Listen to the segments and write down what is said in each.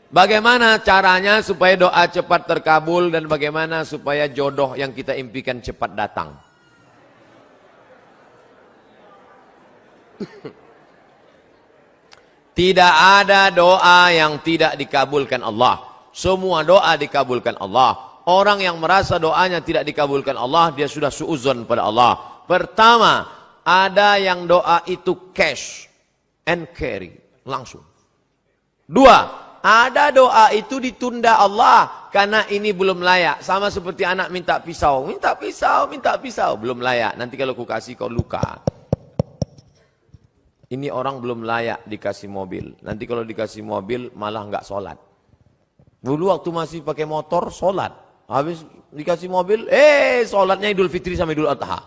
Bagaimana caranya supaya doa cepat terkabul dan bagaimana supaya jodoh yang kita impikan cepat datang? Tidak ada doa yang tidak dikabulkan Allah. Semua doa dikabulkan Allah. Orang yang merasa doanya tidak dikabulkan Allah, dia sudah suudzon pada Allah. Pertama, ada yang doa itu cash and carry, langsung. Dua, ada doa itu ditunda Allah karena ini belum layak. Sama seperti anak minta pisau, minta pisau, minta pisau, belum layak. Nanti kalau ku kasih kau luka. Ini orang belum layak dikasih mobil. Nanti kalau dikasih mobil malah nggak sholat. Dulu waktu masih pakai motor sholat, habis dikasih mobil, sholatnya Idul Fitri sama Idul Adha.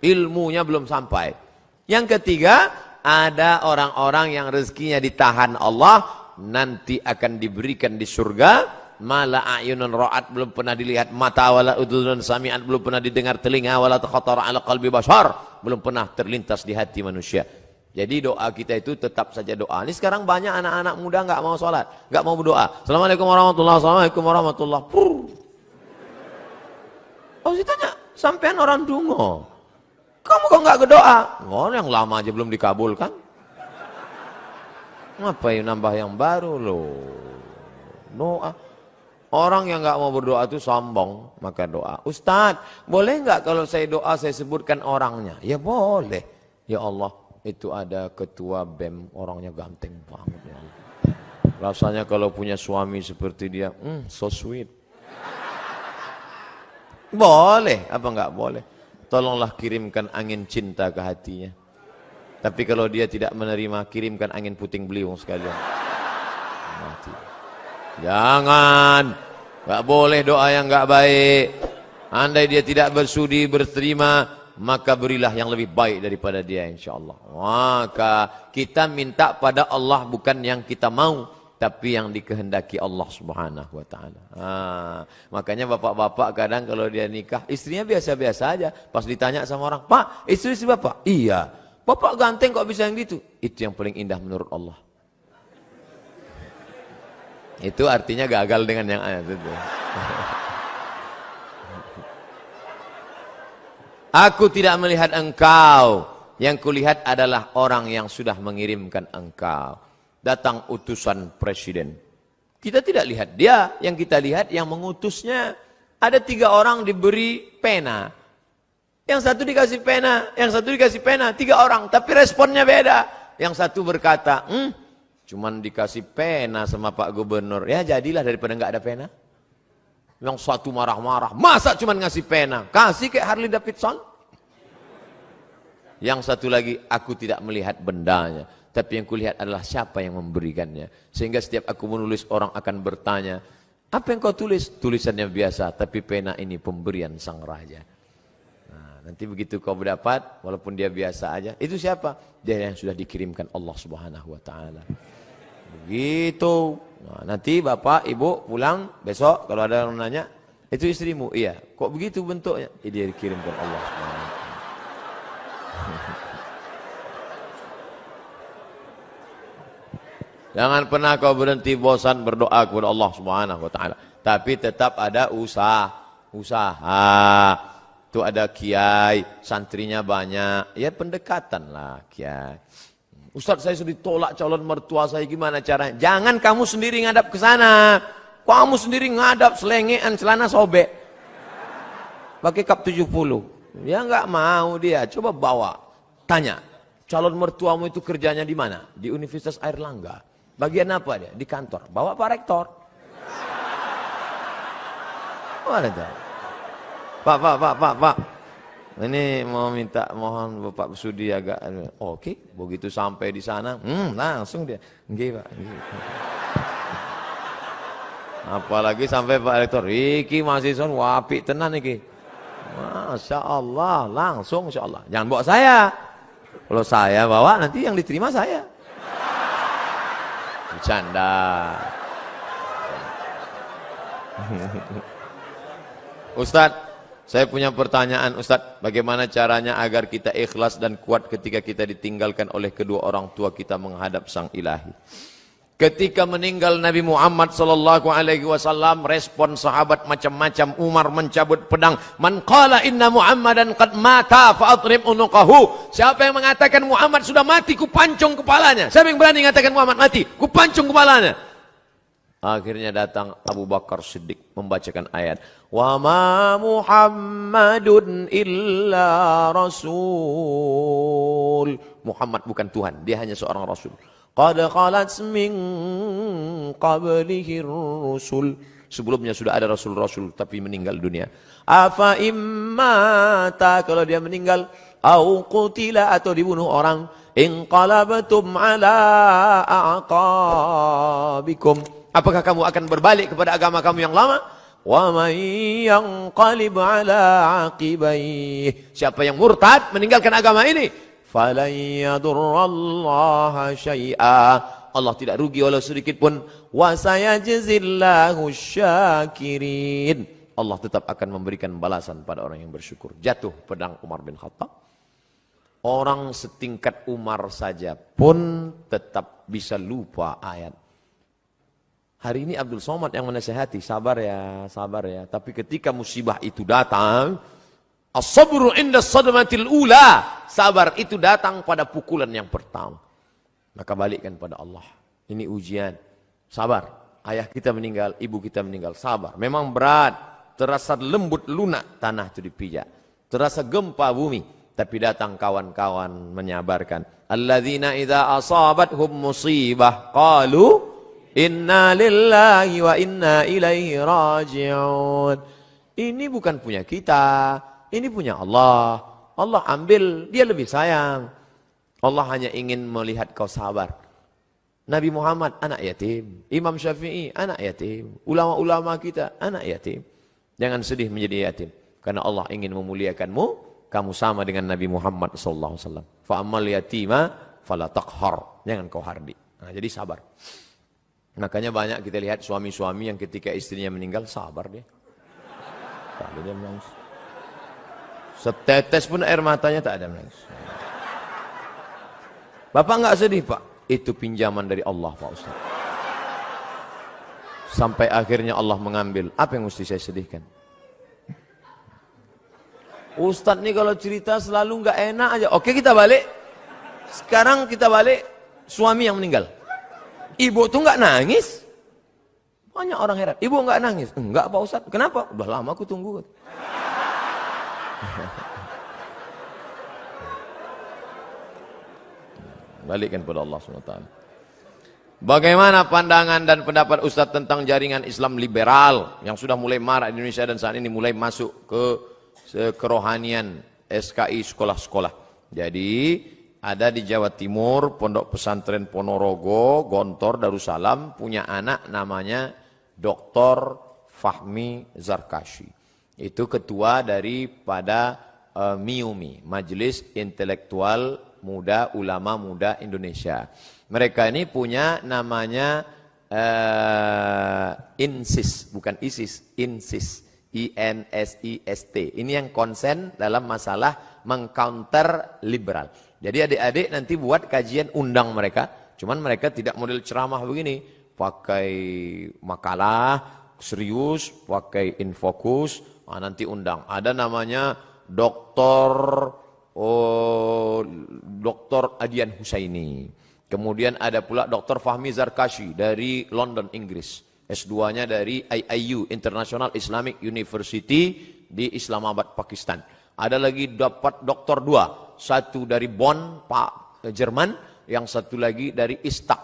Ilmunya belum sampai. Yang ketiga, ada orang-orang yang rezekinya ditahan Allah, nanti akan diberikan di surga. Mala a'yunun ra'at, belum pernah dilihat mata, wala udhunun sami'at, belum pernah didengar telinga, wala takhatara ala qalbi bashar, belum pernah terlintas di hati manusia. Jadi doa kita itu tetap saja doa. Ini sekarang banyak anak-anak muda nggak mau sholat, nggak mau berdoa. Assalamualaikum warahmatullahi wabarakatuh. Assalamualaikum warahmatullahi wabarakatuh. Oh, ditanya, sampean orang dungo, kamu kok nggak berdoa? Oh, yang lama aja belum dikabulkan. Ngapain nambah yang baru loh? Doa. Orang yang nggak mau berdoa itu sombong, maka doa. Ustadz, boleh nggak kalau saya doa saya sebutkan orangnya? Ya boleh. Ya Allah, itu ada ketua BEM, orangnya ganteng banget. Ya Allah. Rasanya kalau punya suami seperti dia, so sweet. Boleh, apa nggak boleh? Tolonglah kirimkan angin cinta ke hatinya. Tapi kalau dia tidak menerima, kirimkan angin puting beliung sekalian. Mati. Jangan, nggak boleh doa yang nggak baik. Andai dia tidak bersudi berterima, maka berilah yang lebih baik daripada dia, insya Allah. Maka kita minta pada Allah bukan yang kita mau, tapi yang dikehendaki Allah Subhanahu wa Ta'ala. Makanya bapak-bapak kadang kalau dia nikah, istrinya biasa-biasa aja. Pas ditanya sama orang, Pak, istri bapak? Iya. Bapak ganteng kok bisa yang gitu? Itu yang paling indah menurut Allah. Itu artinya gagal dengan yang ayat itu. Aku tidak melihat engkau, yang kulihat adalah orang yang sudah mengirimkan engkau. Datang utusan presiden. Kita tidak lihat dia, yang kita lihat yang mengutusnya. Ada 3 orang diberi pena. Yang satu dikasih pena, yang satu dikasih pena, 3 orang. Tapi responnya beda. Yang satu berkata, cuman dikasih pena sama Pak Gubernur. Ya jadilah daripada nggak ada pena. Yang satu marah-marah. Masa cuman ngasih pena? Kasih kayak Harley Davidson. Yang satu lagi, aku tidak melihat bendanya. Tapi yang kulihat adalah siapa yang memberikannya. Sehingga setiap aku menulis orang akan bertanya, apa yang kau tulis? Tulisannya biasa, tapi pena ini pemberian sang raja. Nanti begitu kau berdapat, walaupun dia biasa aja, itu siapa? Dia yang sudah dikirimkan Allah Subhanahu wa Ta'ala. Begitu. Nah, nanti bapak, ibu pulang besok kalau ada yang nanya, itu istrimu? Iya. Kok begitu bentuknya? Dia dikirimkan Allah Subhanahu wa Ta'ala. Jangan pernah kau berhenti bosan berdoa kepada Allah Subhanahu wa Ta'ala. Tapi tetap ada usaha. Itu ada kiai, santrinya banyak, ya pendekatan lah kiai. Ustaz, saya sudah ditolak calon mertua saya, gimana caranya? Jangan kamu sendiri ngadap ke sana. Kamu sendiri ngadap selengean celana sobek. Pakai kap 70. Ya nggak mau dia, coba bawa. Tanya, calon mertuamu itu kerjanya di mana? Di Universitas Airlangga. Bagian apa dia? Di kantor. Bawa Pak Rektor. Mana dia? Pak. Ini mau minta, mohon Bapak Sudi agak. Oke, begitu sampai di sana, langsung dia. Nggih, Pak. Nggih. Apalagi sampai Pak Rektor, iki mahasiswa wapi tenan iki. Masya Allah, langsung Insya Allah. Jangan bawa saya. Kalau saya bawa nanti yang diterima saya. Bercanda. Ustadz, saya punya pertanyaan Ustadz, bagaimana caranya agar kita ikhlas dan kuat ketika kita ditinggalkan oleh kedua orang tua kita menghadap Sang Ilahi? Ketika meninggal Nabi Muhammad sallallahu alaihi wasallam, respon sahabat macam-macam. Umar mencabut pedang. Man qala inna Muhammadan qad mata fa adrib unuqahu. Siapa yang mengatakan Muhammad sudah mati, ku pancung kepalanya. Siapa yang berani mengatakan Muhammad mati, ku pancung kepalanya. Akhirnya datang Abu Bakar Siddiq membacakan ayat, wa ma Muhammadun illa rasul. Muhammad bukan Tuhan, dia hanya seorang rasul. Qad khalat min qablihi rusul. Sebelumnya sudah ada rasul-rasul tapi meninggal dunia. Afa immata, kalau dia meninggal, au qutila, atau dibunuh orang, inqalabtum ala aqabikum, apakah kamu akan berbalik kepada agama kamu yang lama? Wa may yanqalib ala aqibaihi, siapa yang murtad meninggalkan agama ini, falan yadurrallaha syai'a, Allah tidak rugi walau sedikit pun. Wa sayajzillahu syakirin, Allah tetap akan memberikan balasan pada orang yang bersyukur. Jatuh pedang Umar bin Khattab. Orang setingkat Umar saja pun tetap bisa lupa ayat. Hari ini Abdul Somad yang menasihati, sabar ya, sabar ya. Tapi ketika musibah itu datang, as-sabru inda sadmatil ula, sabar itu datang pada pukulan yang pertama. Maka balikkan pada Allah. Ini ujian. Sabar. Ayah kita meninggal, ibu kita meninggal. Sabar. Memang berat. Terasa lembut lunak tanah itu dipijak. Terasa gempa bumi. Tapi datang kawan-kawan menyabarkan. Alladzina idza asabathum musibah qalu inna lillahi wa inna ilaihi raji'un. Ini bukan punya kita. Ini punya Allah. Allah ambil, dia lebih sayang. Allah hanya ingin melihat kau sabar. Nabi Muhammad anak yatim. Imam Syafi'i anak yatim. Ulama-ulama kita anak yatim. Jangan sedih menjadi yatim. Karena Allah ingin memuliakanmu. Kamu sama dengan Nabi Muhammad SAW. Fa'amal yatima fala taqhar. Jangan kau hardi. Nah, jadi sabar. Makanya banyak kita lihat suami-suami yang ketika istrinya meninggal sabar dia. Kalau dia menangis. Setetes pun air matanya tak ada menangis. Bapak enggak sedih, Pak? Itu pinjaman dari Allah, Pak Ustaz. Sampai akhirnya Allah mengambil. Apa yang mesti saya sedihkan? Ustaz nih kalau cerita selalu enggak enak aja. Oke, kita balik. Sekarang kita balik suami yang meninggal. Ibu tuh enggak nangis. Banyak orang heran. Ibu enggak nangis. Enggak, Pak Ustaz. Kenapa? Udah lama aku tunggu. Balikkan pada Allah SWT. Bagaimana pandangan dan pendapat Ustadz tentang jaringan Islam liberal yang sudah mulai marak di Indonesia dan saat ini mulai masuk ke kerohanian SKI sekolah-sekolah. Jadi ada di Jawa Timur Pondok Pesantren Ponorogo, Gontor, Darussalam punya anak namanya Dr. Fahmi Zarkashi. Itu ketua daripada MIUMI, Majelis Intelektual Muda Ulama Muda Indonesia. Mereka ini punya namanya INSIS, bukan ISIS, INSIS, INSIST. Ini yang konsen dalam masalah mengcounter liberal. Jadi adik-adik nanti buat kajian, undang mereka. Cuman mereka tidak model ceramah begini, pakai makalah serius, pakai infokus. Nanti undang. Ada namanya Dr. Adian Husaini. Kemudian ada pula Dr. Fahmi Zarkashi dari London, Inggris. S2-nya dari IIU, International Islamic University di Islamabad, Pakistan. Ada lagi dapat doktor 2. Satu dari Bonn, Pak Jerman. Yang satu lagi dari Istak.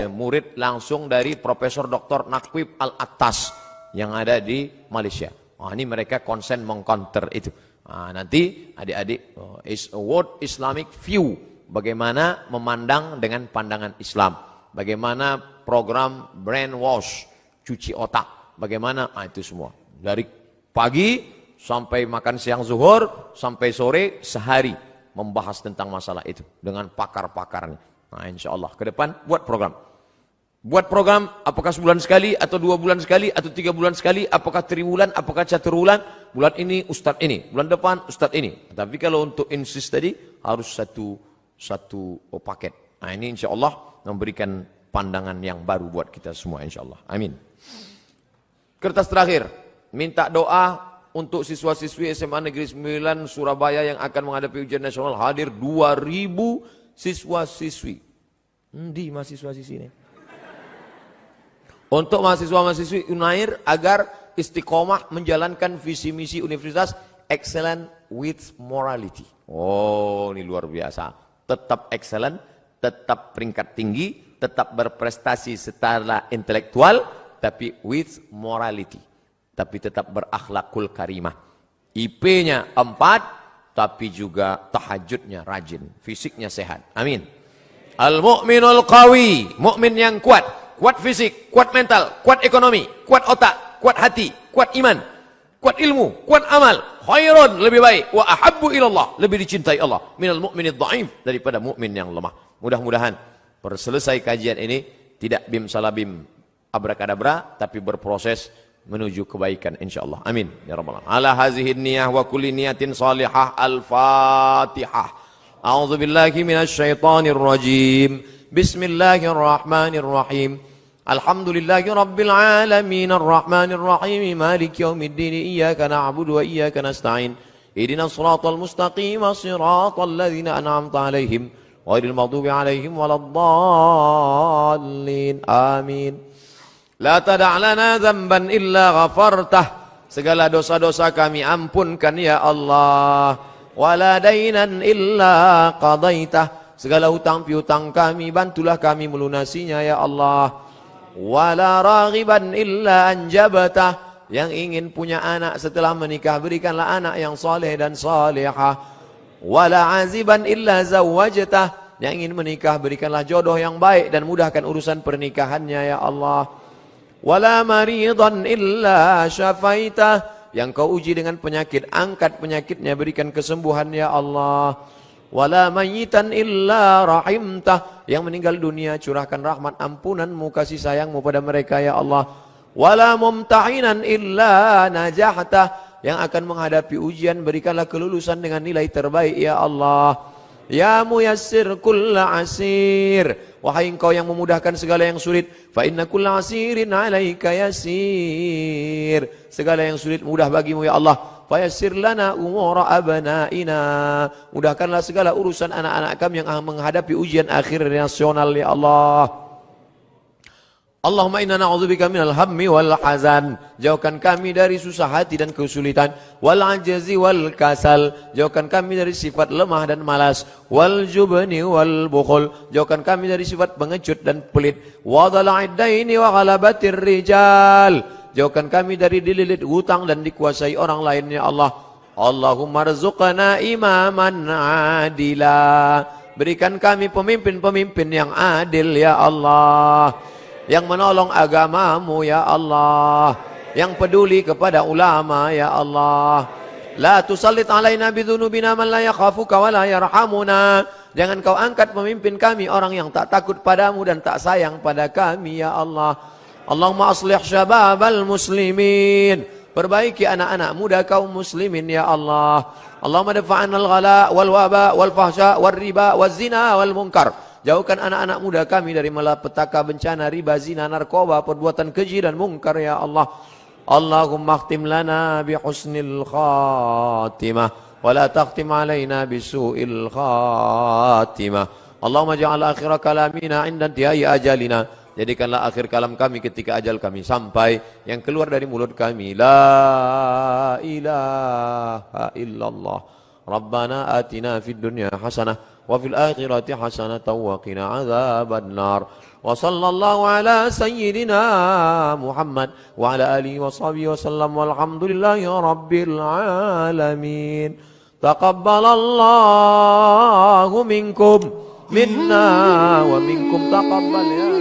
Murid langsung dari Profesor Dr. Naqwib Al-Attas yang ada di Malaysia. Ini mereka konsen mengcounter itu. Nanti adik-adik is a world Islamic view, bagaimana memandang dengan pandangan Islam, bagaimana program brainwash, cuci otak, bagaimana itu semua dari pagi sampai makan siang zuhur sampai sore sehari membahas tentang masalah itu dengan pakar-pakarnya. Insya Allah ke depan buat program. Buat program, apakah sebulan sekali, atau 2 bulan sekali, atau 3 bulan sekali, apakah triwulan, apakah caturwulan, bulan ini ustadz ini, bulan depan ustadz ini. Tapi kalau untuk insist tadi, harus satu paket. Ini insya Allah memberikan pandangan yang baru buat kita semua insyaallah. Amin. Kertas terakhir, minta doa untuk siswa-siswi SMA Negeri 9 Surabaya yang akan menghadapi ujian nasional. Hadir 2000 siswa-siswi. Di mahasiswa-siswi ini. Untuk mahasiswa-mahasiswi Unair agar istiqomah menjalankan visi misi universitas excellent with morality. Oh, ini luar biasa. Tetap excellent, tetap peringkat tinggi, tetap berprestasi secara intelektual, tapi with morality. Tapi tetap berakhlakul karimah. IP-nya 4, tapi juga tahajudnya rajin, fisiknya sehat. Amin. Al-mu'minul qawi, mukmin yang kuat, kuat fisik, kuat mental, kuat ekonomi, kuat otak, kuat hati, kuat iman, kuat ilmu, kuat amal, khairun, lebih baik, wa ahabbu ilallah, lebih dicintai Allah, minal mu'minid dhaif, daripada mukmin yang lemah. Mudah-mudahan selesai kajian ini tidak bim salabim abrakadabra, tapi berproses menuju kebaikan insyaallah. Amin ya rabbal alamin. Ala hazihi niyah wa kulli niyatin salihah. Al-Fatihah. A'udzu billahi minasy syaithanir rajim. Bismillahirrahmanirrahim. Alhamdulillahi rabbil alamin arrahmanir rahim maliki yaumiddin iyyaka na'budu wa iyyaka nasta'in. Ihdinas shiratal mustaqim shiratal ladzina an'amta 'alaihim ghairil maghdubi 'alaihim waladdallin. Amin. La tada' lana dzamban illa ghafartah. Segala dosa-dosa kami ampunkan ya Allah. Wala dainan illa qadaitah. Segala hutang piutang kami bantulah kami melunasinya ya Allah. Wala raghiban illa anjabatah. Yang ingin punya anak setelah menikah berikanlah anak yang saleh dan salihah. Wala aziban illa zawwajtah. Yang ingin menikah berikanlah jodoh yang baik dan mudahkan urusan pernikahannya ya Allah. Wala maridan illa syafaitah. Yang kau uji dengan penyakit, angkat penyakitnya, berikan kesembuhan ya Allah. Wala mayyitan illa rahimtah. Yang meninggal dunia curahkan rahmat ampunanmu, kasih sayangmu pada mereka ya Allah. Wala mumtahinan illa najahtah. Yang akan menghadapi ujian berikanlah kelulusan dengan nilai terbaik ya Allah. Ya muyassir kulla asir. Wahai engkau yang memudahkan segala yang sulit, fa inna kulla asirin 'alaika yasir. Segala yang sulit mudah bagimu ya Allah. Fa yassir lana umura abnaina. Mudahkanlah segala urusan anak-anak kami yang menghadapi ujian akhir nasional ya Allah. Allahumma inna na'udzubika minal hammi wal hazan. Jauhkan kami dari susah hati dan kesulitan. Wal ajzi wal kasal. Jauhkan kami dari sifat lemah dan malas. Wal jubni wal bukhul. Jauhkan kami dari sifat pengecut dan pelit. Wa dhala'id daini wa ghalabatir rijal. Jauhkan kami dari dililit hutang dan dikuasai orang lain ya Allah. Allahumma rzuqna imaman adila. Berikan kami pemimpin-pemimpin yang adil ya Allah. Yang menolong agamamu ya Allah. Yang peduli kepada ulama ya Allah. La tusallit alaina bidhunubina man la yakhafuka wa la yarhamuna. Jangan kau angkat pemimpin kami orang yang tak takut padamu dan tak sayang pada kami ya Allah. Allahumma aslih syababal muslimin. Perbaiki anak-anak muda kaum muslimin ya Allah. Allahumma dafa'anna al-ghala wal waba wal fahsya wal riba wal zina wal munkar. Jauhkan anak-anak muda kami dari malapetaka, bencana, riba, zina, narkoba, perbuatan keji dan mungkar ya Allah. Allahumma khtim lana bi husnil khatimah wa la takhtim alaina bi su'il khatimah. Allahumma ja'al akhir kalamina 'inda intihai ajalina. Jadikanlah akhir kalam kami ketika ajal kami sampai, yang keluar dari mulut kami la ilaha illallah. Rabbana atina fid dunya hasanah wa fil akhirati hasanatan wa qina adzaban nar. Wa sallallahu ala sayyidina Muhammad wa ala alihi wa sahbihi wa sallam walhamdulillahi rabbil alamin. Taqabbalallahu minkum minna wa minkum taqabbal ya